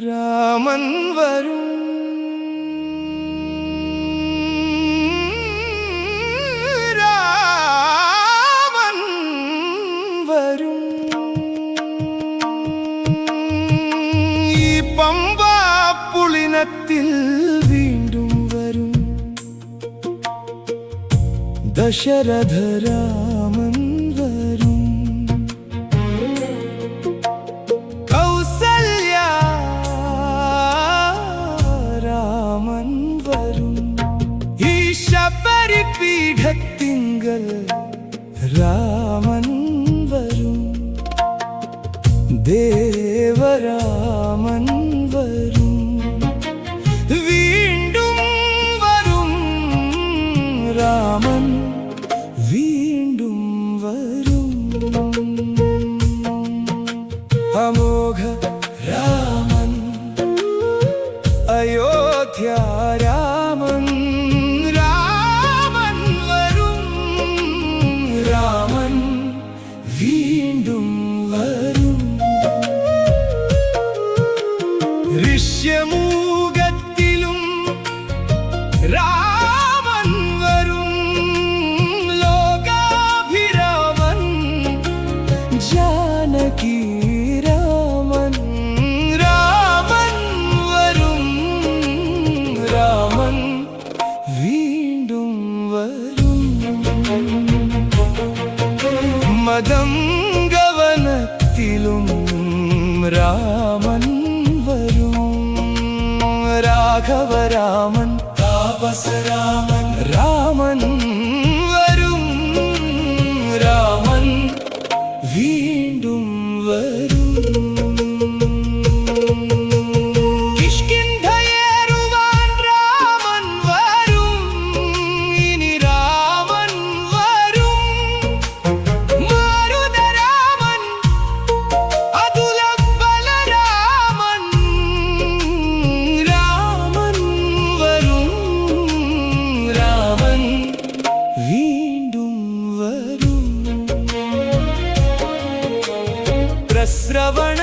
രാമൻ വരും രാമൻ വരും ഈ പമ്പാ പുളിനത്തിൽ വീണ്ടും വരും ദശരഥ രാമൻ വരും കൗസല്യ രാമൻ വരും ഈ ശബരിപീഠത്തിങ്കൽ രാമൻ വരും ദേവരാമൻ വരും വീണ്ടും വരും രാമൻ വീണ്ടും വരും അമോഘ രാമൻ അയോധ്യ രാമൻ രാമൻ വരും രാമൻ വീണ്ടും വരും ഋഷ്യമൂകത്തിലും രാമൻ വരും ലോകാഭിരാമൻ ജാനകി രാമൻ രാമൻ വരും രാമൻ വീണ്ടും വരും മദംഗവനത്തിലും രാമൻ വരും രാഘവരാമൻ താപസരാമൻ രാമൻ വരും രാമൻ വീണ്ടും വരും കിഷ്കിന്ധയേറുവാൻ രാമൻ വരും ഇനി രാമൻ വരും മാരുതരാമൻ അതുലബലരാമൻ രാമൻ വരും രാമൻ വീണ്ടും വരും പ്രസ്രവണ